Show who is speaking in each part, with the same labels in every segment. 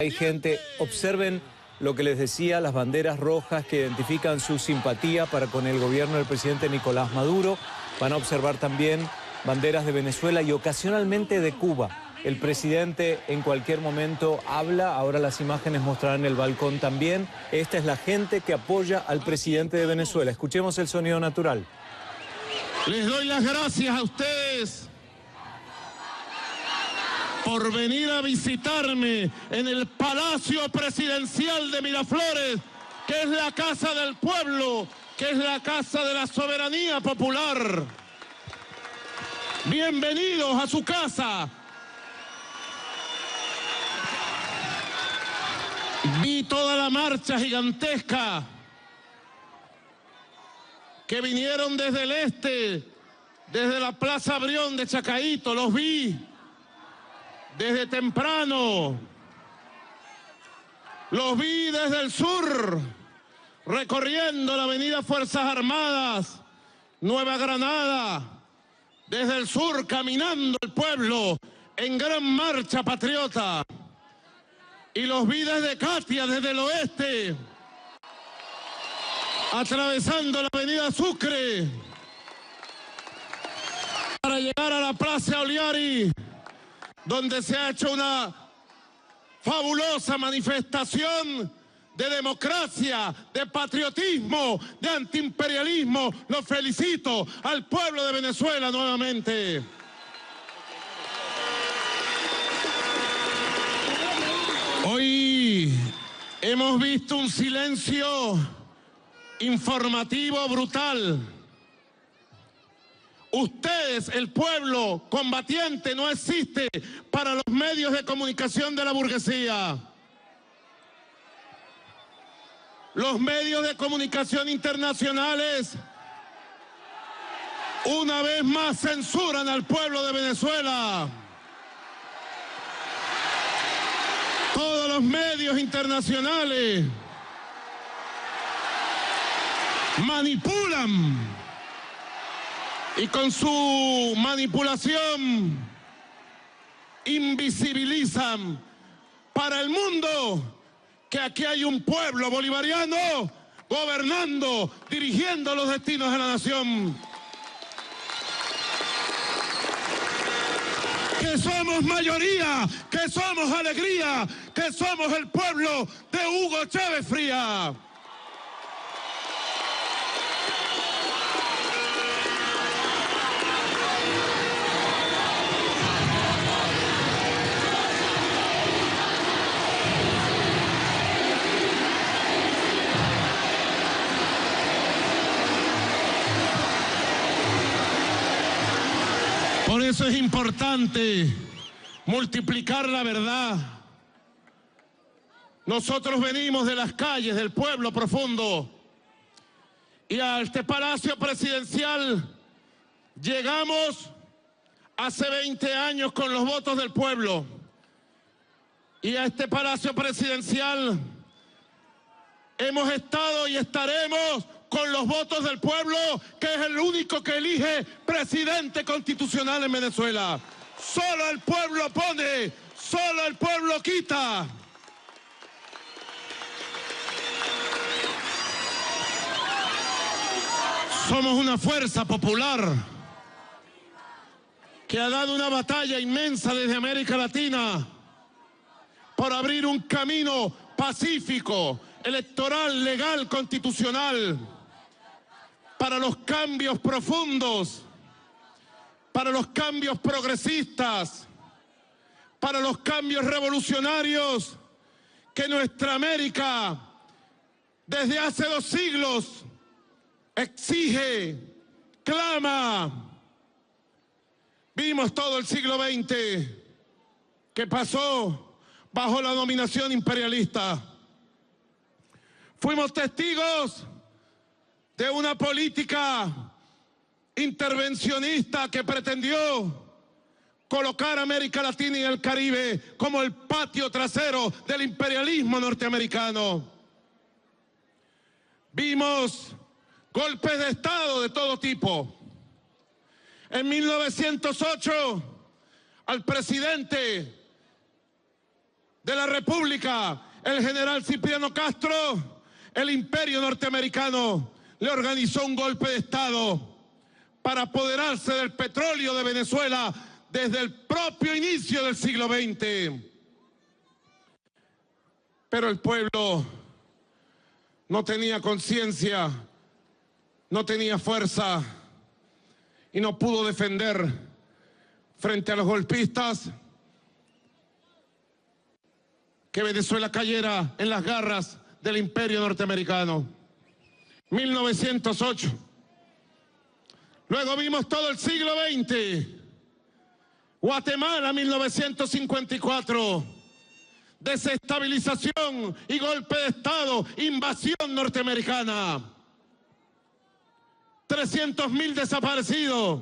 Speaker 1: Hay gente, observen lo que les decía, las banderas rojas que identifican su simpatía para con el gobierno del presidente Nicolás Maduro. Van a observar también banderas de Venezuela y ocasionalmente de Cuba. El presidente en cualquier momento habla, ahora las imágenes mostrarán el balcón también. Esta es la gente que apoya al presidente de Venezuela. Escuchemos el sonido natural.
Speaker 2: Les doy las gracias a ustedes por venir a visitarme en el Palacio Presidencial de Miraflores, que es la casa del pueblo, que es la casa de la soberanía popular. Bienvenidos a su casa. Vi toda la marcha gigantesca que vinieron desde el este, desde la Plaza Brión de Chacaíto, los vi desde temprano, los vi desde el sur, recorriendo la avenida Fuerzas Armadas, Nueva Granada, desde el sur caminando el pueblo en gran marcha patriota, y los vi desde Catia, desde el oeste, atravesando la avenida Sucre, para llegar a la Plaza Oliari, donde se ha hecho una fabulosa manifestación de democracia, de patriotismo, de antiimperialismo. Los felicito al pueblo de Venezuela nuevamente. Hoy hemos visto un silencio informativo brutal. Ustedes, el pueblo combatiente, no existe para los medios de comunicación de la burguesía. Los medios de comunicación internacionales una vez más censuran al pueblo de Venezuela. Todos los medios internacionales manipulan. Y con su manipulación invisibilizan para el mundo que aquí hay un pueblo bolivariano gobernando, dirigiendo los destinos de la nación. Que somos mayoría, que somos alegría, que somos el pueblo de Hugo Chávez Frías. Por eso es importante multiplicar la verdad. Nosotros venimos de las calles, del pueblo profundo, y a este Palacio Presidencial llegamos hace 20 años con los votos del pueblo. Y a este Palacio Presidencial hemos estado y estaremos con los votos del pueblo, que es el único que elige presidente constitucional en Venezuela. Solo el pueblo pone, solo el pueblo quita. Somos una fuerza popular que ha dado una batalla inmensa desde América Latina por abrir un camino pacífico, electoral, legal, constitucional, para los cambios profundos, para los cambios progresistas, para los cambios revolucionarios que nuestra América desde hace 2 siglos exige, clama. Vimos todo el siglo XX que pasó bajo la dominación imperialista. Fuimos testigos de una política intervencionista que pretendió colocar a América Latina y el Caribe como el patio trasero del imperialismo norteamericano. Vimos golpes de Estado de todo tipo. En 1908, al presidente de la República, el general Cipriano Castro, el imperio norteamericano le organizó un golpe de Estado para apoderarse del petróleo de Venezuela desde el propio inicio del siglo XX. Pero el pueblo no tenía conciencia, no tenía fuerza y no pudo defender frente a los golpistas que Venezuela cayera en las garras del imperio norteamericano. 1908. Luego vimos todo el siglo XX. Guatemala, 1954. Desestabilización y golpe de Estado, invasión norteamericana. 300.000 desaparecidos.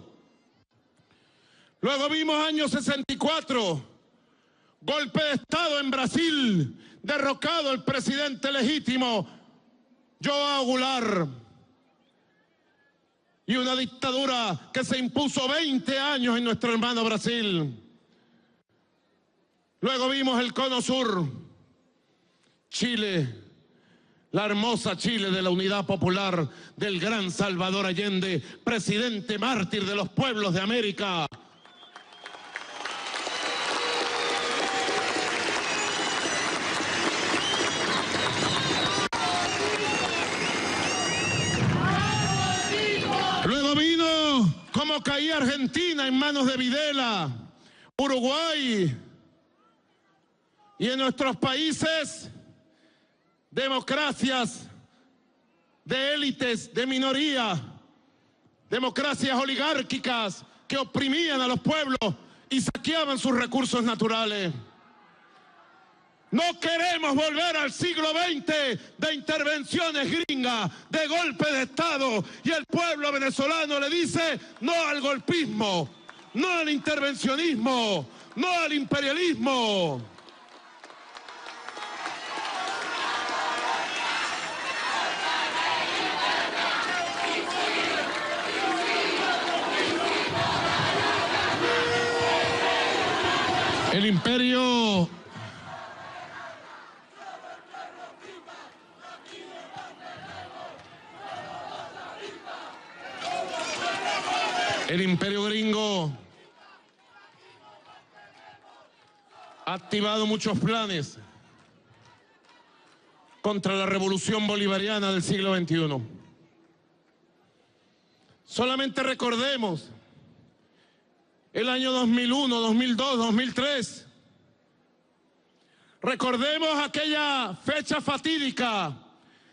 Speaker 2: Luego vimos año 64, golpe de Estado en Brasil, derrocado el presidente legítimo João Goulart. Y una dictadura que se impuso 20 años en nuestro hermano Brasil. Luego vimos el Cono Sur, Chile, la hermosa Chile de la Unidad Popular del gran Salvador Allende, presidente mártir de los pueblos de América. Luego vino cómo caía Argentina en manos de Videla, Uruguay. Y en nuestros países, democracias de élites, de minoría, democracias oligárquicas que oprimían a los pueblos y saqueaban sus recursos naturales. No queremos volver al siglo XX de intervenciones gringas, de golpe de Estado, y el pueblo venezolano le dice no al golpismo, no al intervencionismo, no al imperialismo. El imperio gringo ha activado muchos planes contra la revolución bolivariana del siglo XXI. Solamente recordemos el año 2001, 2002, 2003. Recordemos aquella fecha fatídica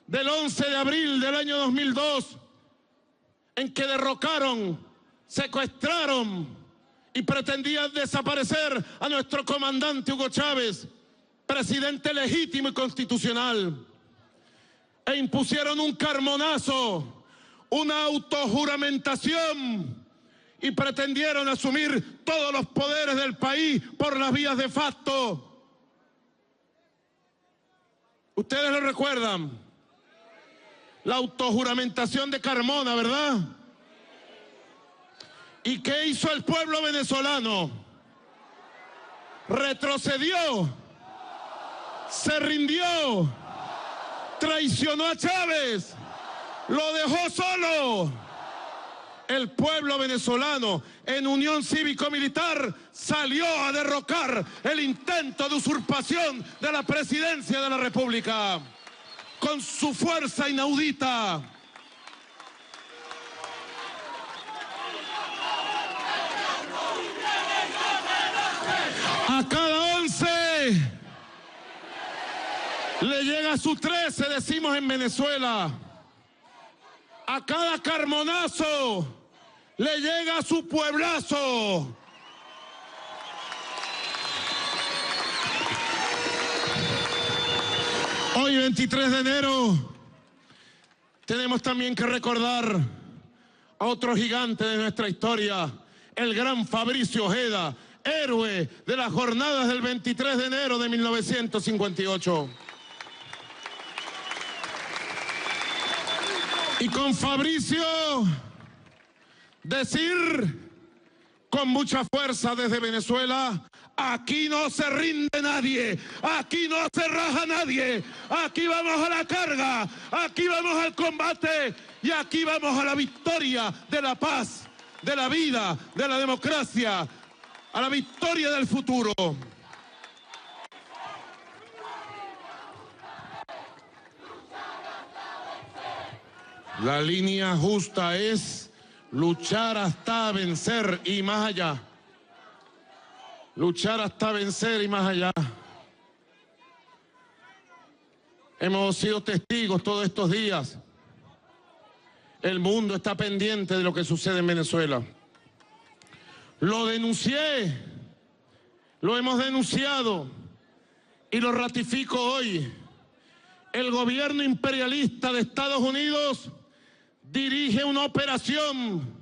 Speaker 2: del 11 de abril del año 2002, en que derrocaron, secuestraron y pretendían desaparecer a nuestro comandante Hugo Chávez, presidente legítimo y constitucional, e impusieron un carmonazo, una autojuramentación, y pretendieron asumir todos los poderes del país por las vías de facto. Ustedes lo recuerdan, la autojuramentación de Carmona, ¿verdad? ¿Y qué hizo el pueblo venezolano? Retrocedió, se rindió, traicionó a Chávez, lo dejó solo. El pueblo venezolano, en unión cívico-militar, salió a derrocar el intento de usurpación de la presidencia de la República con su fuerza inaudita. A cada 11 le llega su 13, decimos en Venezuela. A cada carmonazo le llega su pueblazo. Hoy, 23 de enero, tenemos también que recordar a otro gigante de nuestra historia, el gran Fabricio Ojeda, héroe de las jornadas del 23 de enero de 1958. Y con Fabricio decir con mucha fuerza desde Venezuela: Aquí no se rinde nadie, aquí no se raja nadie, aquí vamos a la carga, aquí vamos al combate y aquí vamos a la victoria de la paz, de la vida, de la democracia, a la victoria del futuro. La línea justa es luchar hasta vencer y más allá. Luchar hasta vencer y más allá. Hemos sido testigos todos estos días. El mundo está pendiente de lo que sucede en Venezuela. Lo denuncié, lo hemos denunciado y lo ratifico hoy. El gobierno imperialista de Estados Unidos dirige una operación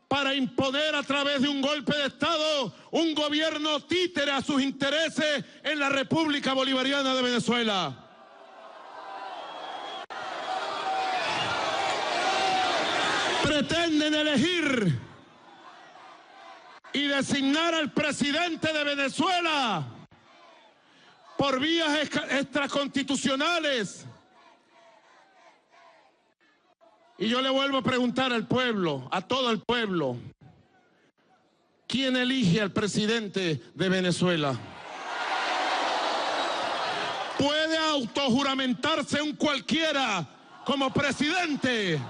Speaker 2: para imponer a través de un golpe de Estado un gobierno títere a sus intereses en la República Bolivariana de Venezuela. Pretenden elegir y designar al presidente de Venezuela por vías extraconstitucionales. Y yo le vuelvo a preguntar al pueblo, a todo el pueblo, ¿quién elige al presidente de Venezuela? ¿Puede autojuramentarse un cualquiera como presidente?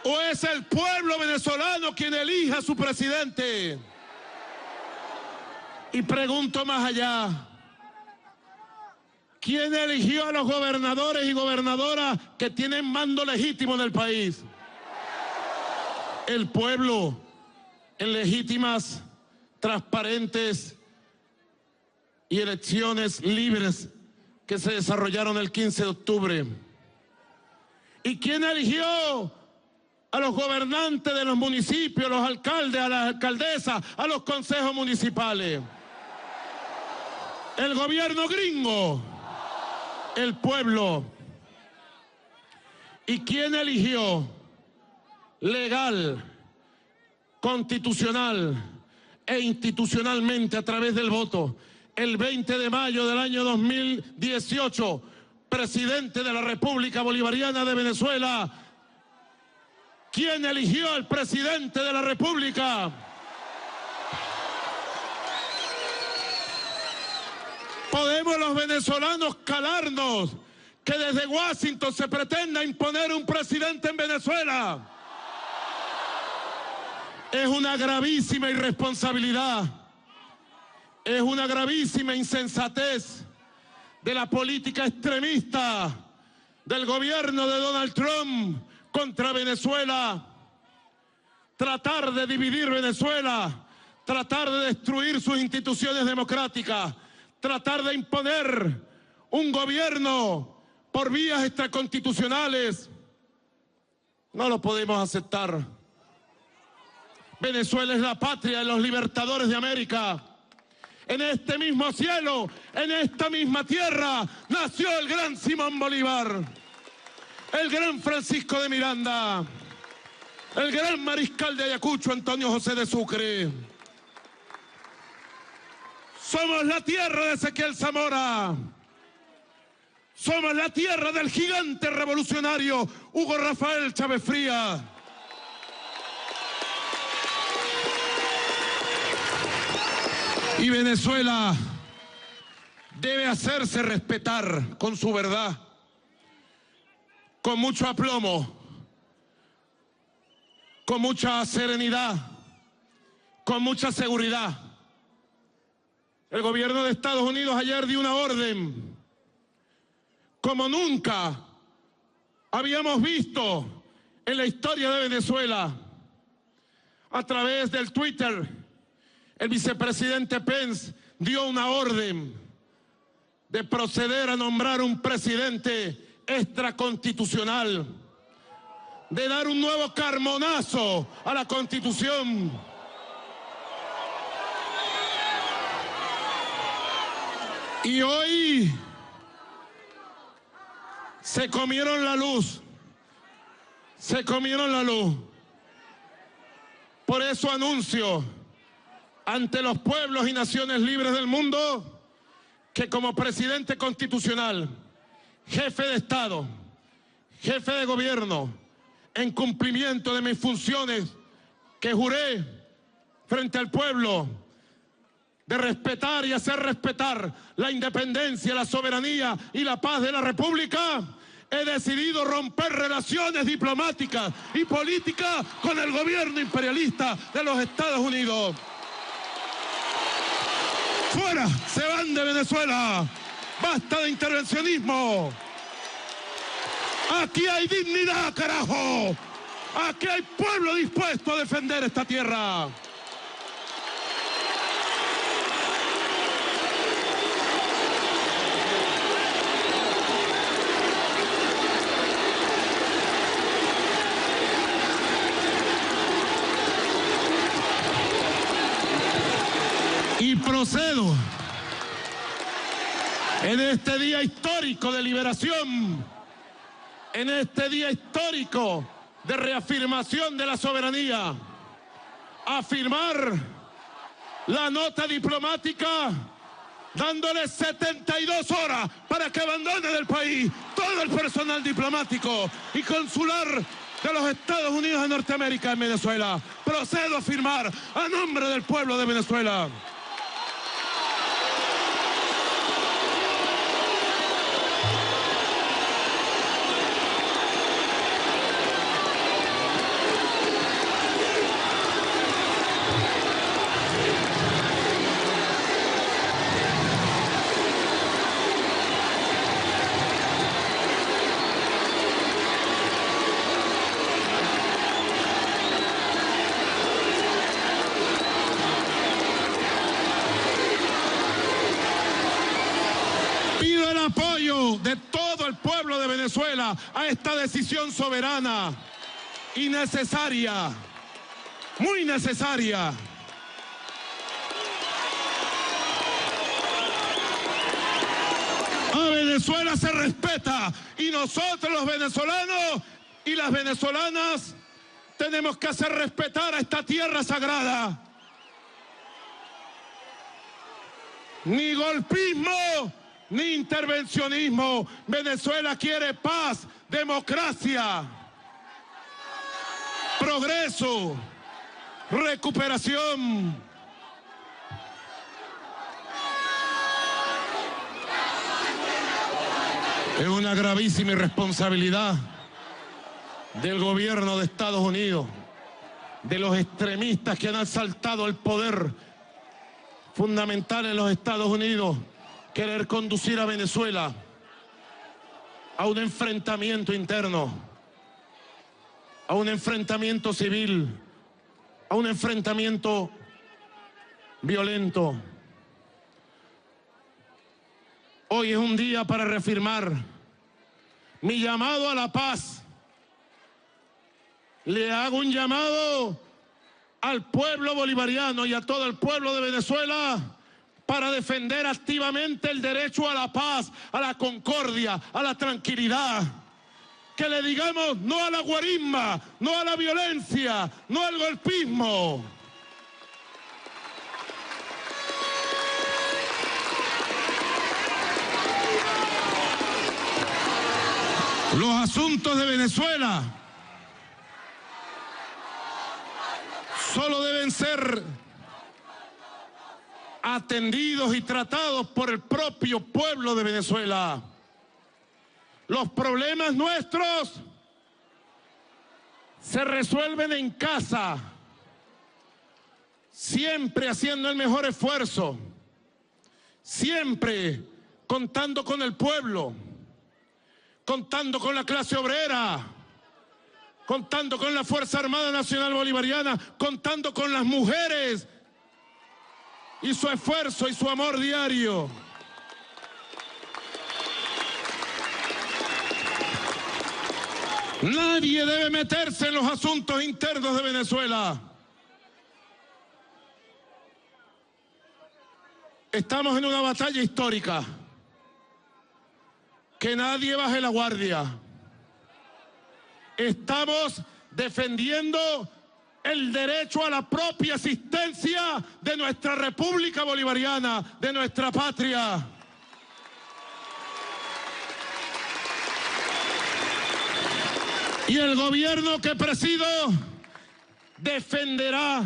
Speaker 2: ¿O es el pueblo venezolano quien elige a su presidente? Y pregunto más allá, ¿quién eligió a los gobernadores y gobernadoras que tienen mando legítimo en el país? El pueblo, en legítimas, transparentes y elecciones libres que se desarrollaron el 15 de octubre. ¿Y quién eligió a los gobernantes de los municipios, a los alcaldes, a las alcaldesas, a los consejos municipales? El gobierno gringo. El pueblo. ¿Y quién eligió legal, constitucional e institucionalmente a través del voto el 20 de mayo del año 2018 presidente de la República Bolivariana de Venezuela? ¿Quién eligió al presidente de la República? ¿Podemos los venezolanos calarnos que desde Washington se pretenda imponer un presidente en Venezuela? Es una gravísima irresponsabilidad, es una gravísima insensatez de la política extremista del gobierno de Donald Trump contra Venezuela. Tratar de dividir Venezuela, tratar de destruir sus instituciones democráticas, tratar de imponer un gobierno por vías extraconstitucionales, no lo podemos aceptar. Venezuela es la patria de los libertadores de América. En este mismo cielo, en esta misma tierra, nació el gran Simón Bolívar, el gran Francisco de Miranda, el gran mariscal de Ayacucho, Antonio José de Sucre. Somos la tierra de Ezequiel Zamora. Somos la tierra del gigante revolucionario Hugo Rafael Chávez Frías. Y Venezuela debe hacerse respetar con su verdad, con mucho aplomo, con mucha serenidad, con mucha seguridad. El gobierno de Estados Unidos ayer dio una orden como nunca habíamos visto en la historia de Venezuela. A través del Twitter, el vicepresidente Pence dio una orden de proceder a nombrar un presidente extraconstitucional, de dar un nuevo carmonazo a la Constitución. Y hoy se comieron la luz, se comieron la luz. Por eso anuncio ante los pueblos y naciones libres del mundo que como presidente constitucional, jefe de Estado, jefe de gobierno, en cumplimiento de mis funciones que juré frente al pueblo, de respetar y hacer respetar la independencia, la soberanía y la paz de la República, he decidido romper relaciones diplomáticas y políticas con el gobierno imperialista de los Estados Unidos. ¡Fuera! ¡Se van de Venezuela! ¡Basta de intervencionismo! ¡Aquí hay dignidad, carajo! ¡Aquí hay pueblo dispuesto a defender esta tierra! Y procedo en este día histórico de liberación, en este día histórico de reafirmación de la soberanía, a firmar la nota diplomática dándole 72 horas para que abandone del país todo el personal diplomático y consular de los Estados Unidos de Norteamérica en Venezuela. Procedo a firmar a nombre del pueblo de Venezuela. Pido el apoyo de todo el pueblo de Venezuela a esta decisión soberana y necesaria, muy necesaria. A Venezuela se respeta y nosotros los venezolanos y las venezolanas tenemos que hacer respetar a esta tierra sagrada. Ni golpismo, ni intervencionismo. Venezuela quiere paz, democracia, progreso, recuperación. Es una gravísima irresponsabilidad del gobierno de Estados Unidos, de los extremistas que han asaltado el poder fundamental en los Estados Unidos, querer conducir a Venezuela a un enfrentamiento interno, a un enfrentamiento civil, a un enfrentamiento violento. Hoy es un día para reafirmar mi llamado a la paz. Le hago un llamado al pueblo bolivariano y a todo el pueblo de Venezuela para defender activamente el derecho a la paz, a la concordia, a la tranquilidad. Que le digamos no a la guarisma, no a la violencia, no al golpismo. Los asuntos de Venezuela solo deben ser atendidos y tratados por el propio pueblo de Venezuela. Los problemas nuestros se resuelven en casa, siempre haciendo el mejor esfuerzo, siempre contando con el pueblo, contando con la clase obrera, contando con la Fuerza Armada Nacional Bolivariana, contando con las mujeres y su esfuerzo y su amor diario. Nadie debe meterse en los asuntos internos de Venezuela. Estamos en una batalla histórica. Que nadie baje la guardia. Estamos defendiendo el derecho a la propia existencia de nuestra República Bolivariana, de nuestra patria. Y el gobierno que presido defenderá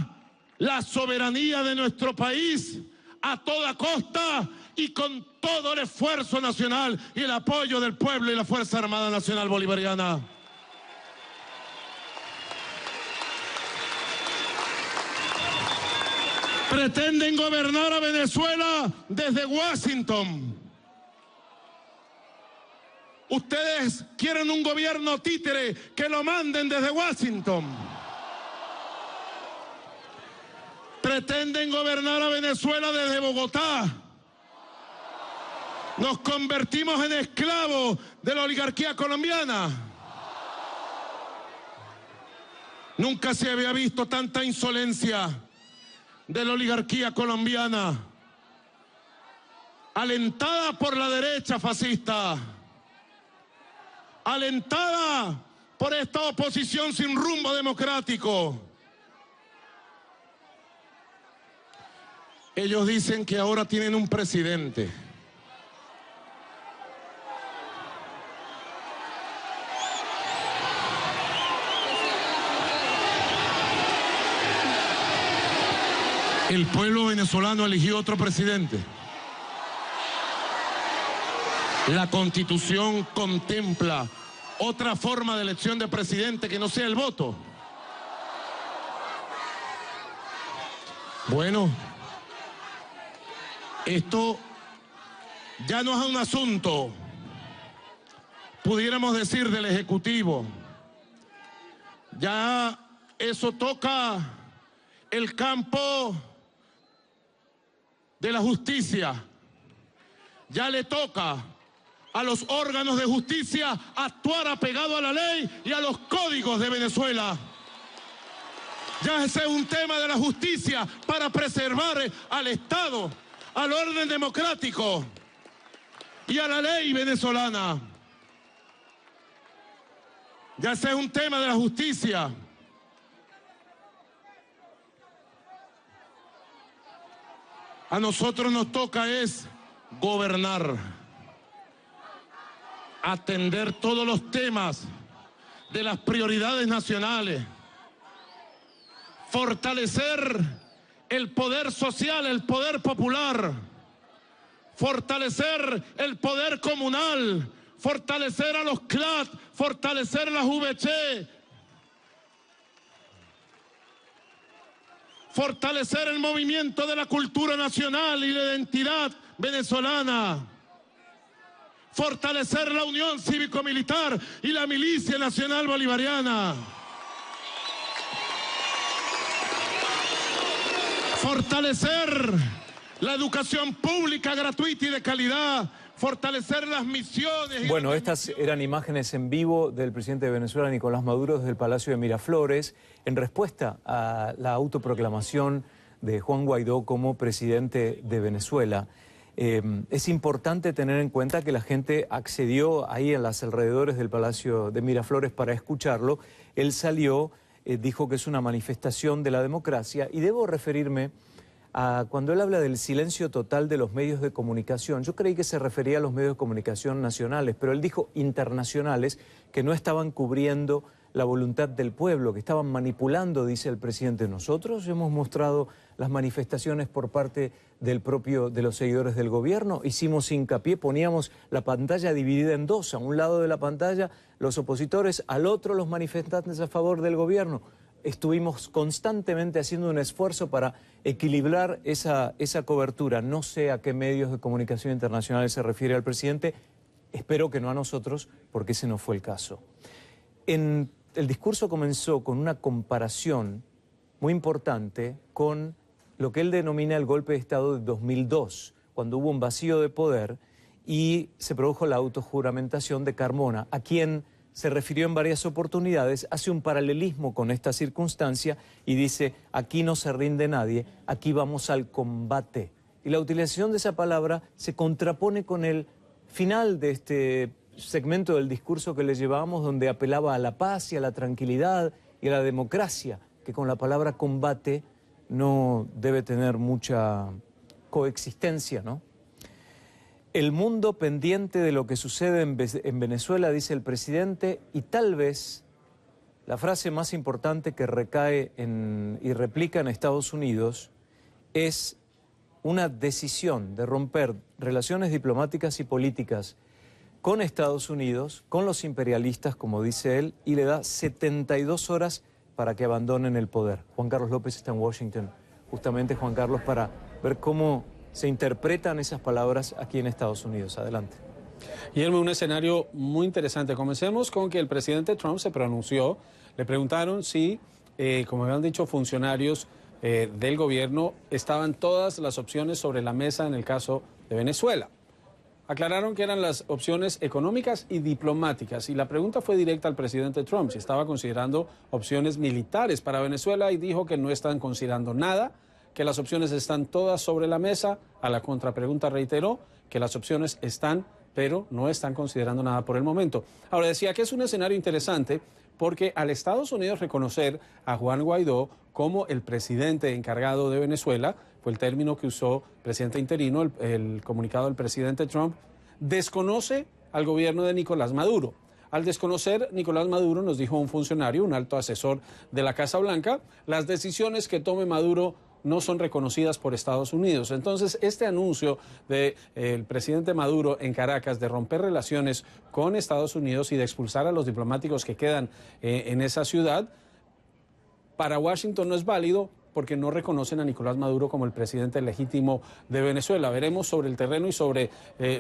Speaker 2: la soberanía de nuestro país a toda costa y con todo el esfuerzo nacional y el apoyo del pueblo y la Fuerza Armada Nacional Bolivariana. Pretenden gobernar a Venezuela desde Washington. Ustedes quieren un gobierno títere que lo manden desde Washington. Pretenden gobernar a Venezuela desde Bogotá. Nos convertimos en esclavos de la oligarquía colombiana. Nunca se había visto tanta insolencia de la oligarquía colombiana, alentada por la derecha fascista, alentada por esta oposición sin rumbo democrático. Ellos dicen que ahora tienen un presidente. El pueblo venezolano eligió otro presidente. La Constitución contempla otra forma de elección de presidente que no sea el voto. Bueno, esto ya no es un asunto, pudiéramos decir, del Ejecutivo. Ya eso toca el campo de la justicia. Ya le toca a los órganos de justicia actuar apegado a la ley y a los códigos de Venezuela. Ya ese es un tema de la justicia para preservar al Estado, al orden democrático y a la ley venezolana. Ya ese es un tema de la justicia. A nosotros nos toca es gobernar, atender todos los temas de las prioridades nacionales, fortalecer el poder social, el poder popular, fortalecer el poder comunal, fortalecer a los CLAT, fortalecer las VC, fortalecer el movimiento de la cultura nacional y la identidad venezolana, fortalecer la unión cívico-militar y la milicia nacional bolivariana, fortalecer la educación pública gratuita y de calidad, fortalecer las misiones.
Speaker 1: Bueno, estas eran imágenes en vivo del presidente de Venezuela, Nicolás Maduro, desde el Palacio de Miraflores, en respuesta a la autoproclamación de Juan Guaidó como presidente de Venezuela. Es importante tener en cuenta que la gente accedió ahí en los alrededores del Palacio de Miraflores para escucharlo. Él salió, dijo que es una manifestación de la democracia, y debo referirme cuando él habla del silencio total de los medios de comunicación. Yo creí que se refería a los medios de comunicación nacionales, pero él dijo internacionales, que no estaban cubriendo la voluntad del pueblo, que estaban manipulando, dice el presidente. Nosotros hemos mostrado las manifestaciones por parte de los seguidores del gobierno, hicimos hincapié, poníamos la pantalla dividida en dos, a un lado de la pantalla los opositores, al otro los manifestantes a favor del gobierno. Estuvimos constantemente haciendo un esfuerzo para equilibrar esa cobertura. No sé a qué medios de comunicación internacionales se refiere al presidente, espero que no a nosotros, porque ese no fue el caso. El discurso comenzó con una comparación muy importante con lo que él denomina el golpe de Estado de 2002, cuando hubo un vacío de poder y se produjo la autojuramentación de Carmona, a quien se refirió en varias oportunidades, hace un paralelismo con esta circunstancia y dice: aquí no se rinde nadie, aquí vamos al combate. Y la utilización de esa palabra se contrapone con el final de este segmento del discurso que le llevábamos, donde apelaba a la paz y a la tranquilidad y a la democracia. que con la palabra combate no debe tener mucha coexistencia, ¿no? El mundo pendiente de lo que sucede en Venezuela, dice el presidente, y tal vez la frase más importante que recae y replica en Estados Unidos es una decisión de romper relaciones diplomáticas y políticas con Estados Unidos, con los imperialistas, como dice él, y le da 72 horas para que abandonen el poder. Juan Carlos López está en Washington, justamente, Juan Carlos, para ver cómo se interpretan esas palabras aquí en Estados Unidos. Adelante.
Speaker 3: Guillermo, un escenario muy interesante. Comencemos con que el presidente Trump se pronunció. Le preguntaron si, como habían dicho funcionarios del gobierno, estaban todas las opciones sobre la mesa en el caso de Venezuela. Aclararon que eran las opciones económicas y diplomáticas, y la pregunta fue directa al presidente Trump si estaba considerando opciones militares para Venezuela, y dijo que no están considerando nada, que las opciones están todas sobre la mesa. A la contrapregunta reiteró que las opciones están, pero no están considerando nada por el momento. Ahora, decía que es un escenario interesante porque al Estados Unidos reconocer a Juan Guaidó como el presidente encargado de Venezuela, fue el término que usó presidente interino, el comunicado del presidente Trump, desconoce al gobierno de Nicolás Maduro. Al desconocer Nicolás Maduro, nos dijo un funcionario, un alto asesor de la Casa Blanca, las decisiones que tome Maduro no son reconocidas por Estados Unidos. Entonces, este anuncio del presidente Maduro en Caracas de romper relaciones con Estados Unidos y de expulsar a los diplomáticos que quedan en esa ciudad, para Washington no es válido porque no reconocen a Nicolás Maduro como el presidente legítimo de Venezuela. Veremos sobre el terreno y sobre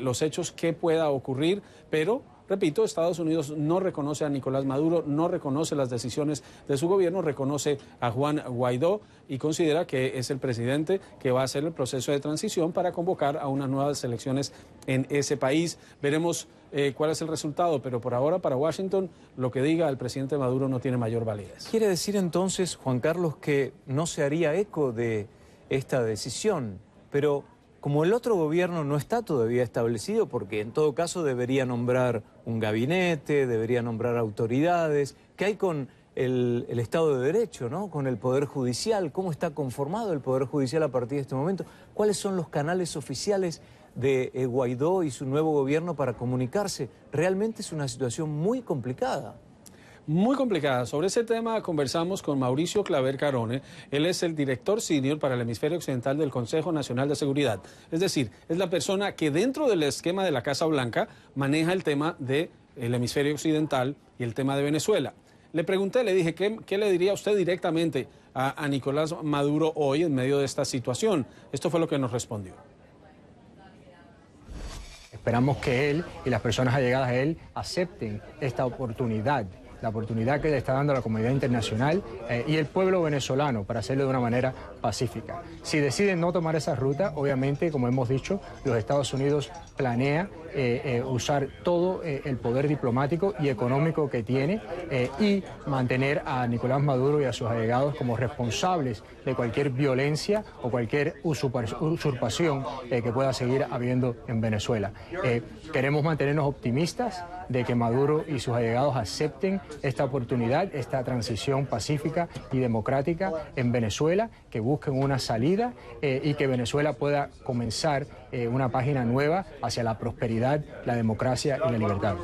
Speaker 3: los hechos qué pueda ocurrir, pero repito, Estados Unidos no reconoce a Nicolás Maduro, no reconoce las decisiones de su gobierno, reconoce a Juan Guaidó y considera que es el presidente que va a hacer el proceso de transición para convocar a unas nuevas elecciones en ese país. Veremos cuál es el resultado, pero por ahora para Washington lo que diga el presidente Maduro no tiene mayor validez.
Speaker 1: ¿Quiere decir entonces, Juan Carlos, que no se haría eco de esta decisión? Pero como el otro gobierno no está todavía establecido, porque en todo caso debería nombrar un gabinete, debería nombrar autoridades, ¿qué hay con el Estado de Derecho, ¿no? Con el Poder Judicial? ¿Cómo está conformado el Poder Judicial a partir de este momento? ¿Cuáles son los canales oficiales de Guaidó y su nuevo gobierno para comunicarse? Realmente es una situación muy complicada.
Speaker 3: Muy complicada. Sobre ese tema conversamos con Mauricio Claver Carone. Él es el director senior para el hemisferio occidental del Consejo Nacional de Seguridad. Es decir, es la persona que dentro del esquema de la Casa Blanca maneja el tema del hemisferio occidental y el tema de Venezuela. Le pregunté, le dije, ¿qué le diría usted directamente a Nicolás Maduro hoy en medio de esta situación? Esto fue lo que nos respondió.
Speaker 4: Esperamos que él y las personas allegadas a él acepten esta oportunidad, la oportunidad que le está dando la comunidad internacional y el pueblo venezolano para hacerlo de una manera pacífica. Si deciden no tomar esa ruta, obviamente, como hemos dicho, los Estados Unidos planea usar todo el poder diplomático y económico que tiene y mantener a Nicolás Maduro y a sus allegados como responsables de cualquier violencia o cualquier usurpación que pueda seguir habiendo en Venezuela. Queremos mantenernos optimistas de que Maduro y sus allegados acepten esta oportunidad, esta transición pacífica y democrática en Venezuela, que busquen una salida y que Venezuela pueda comenzar una página nueva hacia la prosperidad, la democracia y la libertad.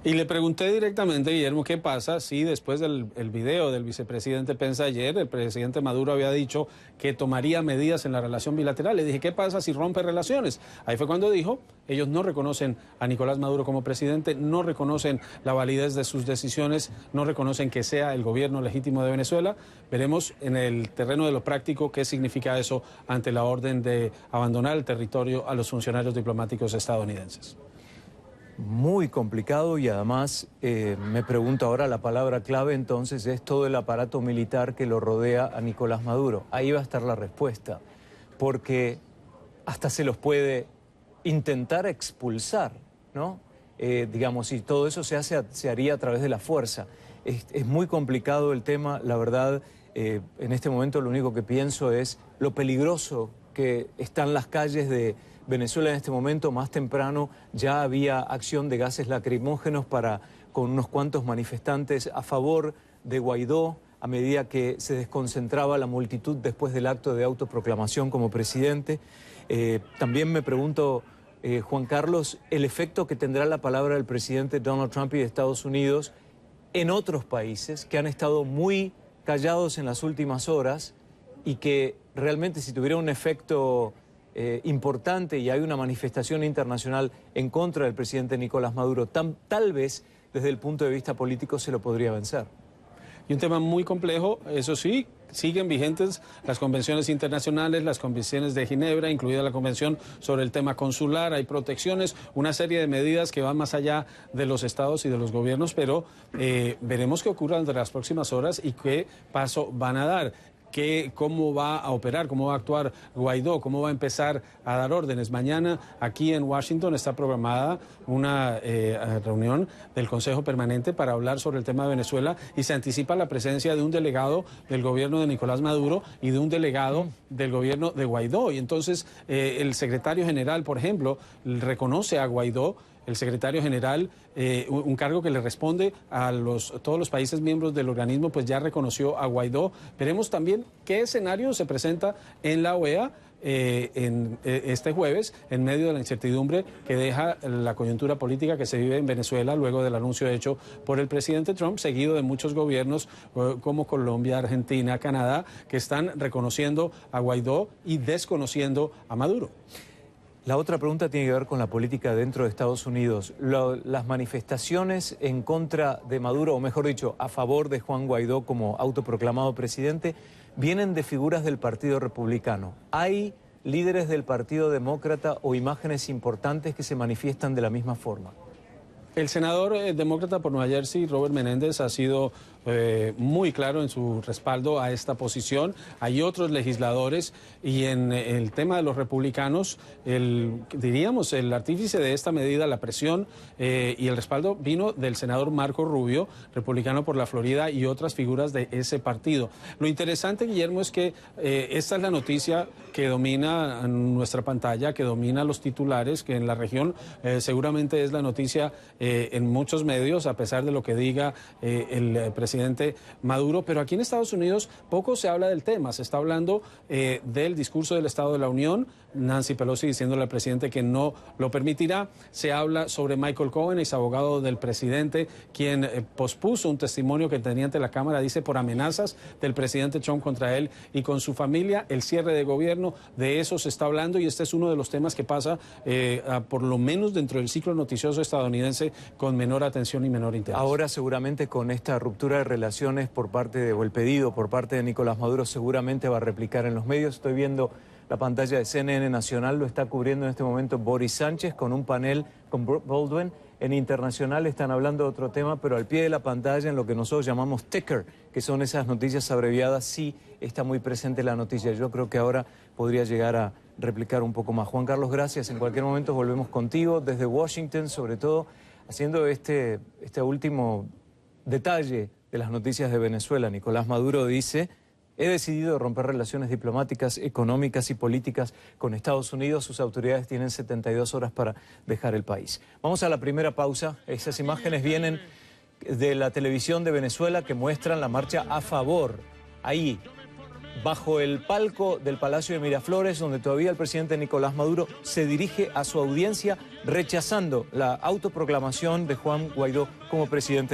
Speaker 3: Y le pregunté directamente, Guillermo, ¿qué pasa si después del video del vicepresidente Pence ayer, el presidente Maduro había dicho que tomaría medidas en la relación bilateral? Le dije, ¿qué pasa si rompe relaciones? Ahí fue cuando dijo, ellos no reconocen a Nicolás Maduro como presidente, no reconocen la validez de sus decisiones, no reconocen que sea el gobierno legítimo de Venezuela. Veremos en el terreno de lo práctico qué significa eso ante la orden de abandonar el territorio a los funcionarios diplomáticos estadounidenses.
Speaker 1: Muy complicado y además me pregunto ahora, la palabra clave entonces es todo el aparato militar que lo rodea a Nicolás Maduro. Ahí va a estar la respuesta, porque hasta se los puede intentar expulsar, ¿no? Digamos, y todo eso se haría a través de la fuerza. Es muy complicado el tema, la verdad. En este momento lo único que pienso es lo peligroso que están las calles de Venezuela en este momento. Más temprano ya había acción de gases lacrimógenos con unos cuantos manifestantes a favor de Guaidó, a medida que se desconcentraba la multitud después del acto de autoproclamación como presidente. También me pregunto, Juan Carlos, el efecto que tendrá la palabra del presidente Donald Trump y de Estados Unidos en otros países que han estado muy callados en las últimas horas y que realmente, si tuviera un efecto importante y hay una manifestación internacional en contra del presidente Nicolás Maduro, tal vez desde el punto de vista político se lo podría vencer.
Speaker 3: Y un tema muy complejo, eso sí, siguen vigentes las convenciones internacionales, las convenciones de Ginebra, incluida la convención sobre el tema consular, hay protecciones, una serie de medidas que van más allá de los estados y de los gobiernos, pero veremos qué ocurre durante las próximas horas y qué paso van a dar. Cómo va a operar, cómo va a actuar Guaidó, cómo va a empezar a dar órdenes. Mañana aquí en Washington está programada una reunión del Consejo Permanente para hablar sobre el tema de Venezuela y se anticipa la presencia de un delegado del gobierno de Nicolás Maduro y de un delegado del gobierno de Guaidó. Y entonces el secretario general, por ejemplo, reconoce a Guaidó. El secretario general, un cargo que le responde a todos los países miembros del organismo, pues ya reconoció a Guaidó. Veremos también qué escenario se presenta en la OEA este jueves, en medio de la incertidumbre que deja la coyuntura política que se vive en Venezuela luego del anuncio hecho por el presidente Trump, seguido de muchos gobiernos como Colombia, Argentina, Canadá, que están reconociendo a Guaidó y desconociendo a Maduro.
Speaker 1: La otra pregunta tiene que ver con la política dentro de Estados Unidos. Las manifestaciones en contra de Maduro, o mejor dicho, a favor de Juan Guaidó como autoproclamado presidente, vienen de figuras del Partido Republicano. ¿Hay líderes del Partido Demócrata o imágenes importantes que se manifiestan de la misma forma?
Speaker 3: El senador demócrata por Nueva Jersey, Robert Menéndez, ha sido muy claro en su respaldo a esta posición. Hay otros legisladores y en el tema de los republicanos, diríamos, el artífice de esta medida, la presión y el respaldo vino del senador Marco Rubio, republicano por la Florida, y otras figuras de ese partido. Lo interesante, Guillermo, es que esta es la noticia que domina nuestra pantalla, que domina los titulares, que en la región seguramente es la noticia en muchos medios, a pesar de lo que diga el presidente Maduro, pero aquí en Estados Unidos poco se habla del tema. Se está hablando del discurso del Estado de la Unión, Nancy Pelosi diciéndole al presidente que no lo permitirá. Se habla sobre Michael Cohen, ex abogado del presidente, quien pospuso un testimonio que tenía ante la Cámara, dice, por amenazas del presidente Trump contra él y con su familia, el cierre de gobierno. De eso se está hablando y este es uno de los temas que pasa, por lo menos dentro del ciclo noticioso estadounidense, con menor atención y menor interés.
Speaker 1: Ahora seguramente con esta ruptura de relaciones o el pedido por parte de Nicolás Maduro seguramente va a replicar en los medios. Estoy viendo la pantalla de CNN Nacional, lo está cubriendo en este momento Boris Sánchez con un panel con Brooke Baldwin. En Internacional están hablando de otro tema, pero al pie de la pantalla, en lo que nosotros llamamos ticker, que son esas noticias abreviadas, sí está muy presente la noticia. Yo creo que ahora podría llegar a replicar un poco más. Juan Carlos, gracias. En cualquier momento volvemos contigo desde Washington, sobre todo haciendo este último detalle de las noticias de Venezuela. Nicolás Maduro dice: he decidido romper relaciones diplomáticas, económicas y políticas con Estados Unidos. Sus autoridades tienen 72 horas para dejar el país. Vamos a la primera pausa. Esas imágenes vienen de la televisión de Venezuela que muestran la marcha a favor. Ahí, bajo el palco del Palacio de Miraflores, donde todavía el presidente Nicolás Maduro se dirige a su audiencia rechazando la autoproclamación de Juan Guaidó como presidente.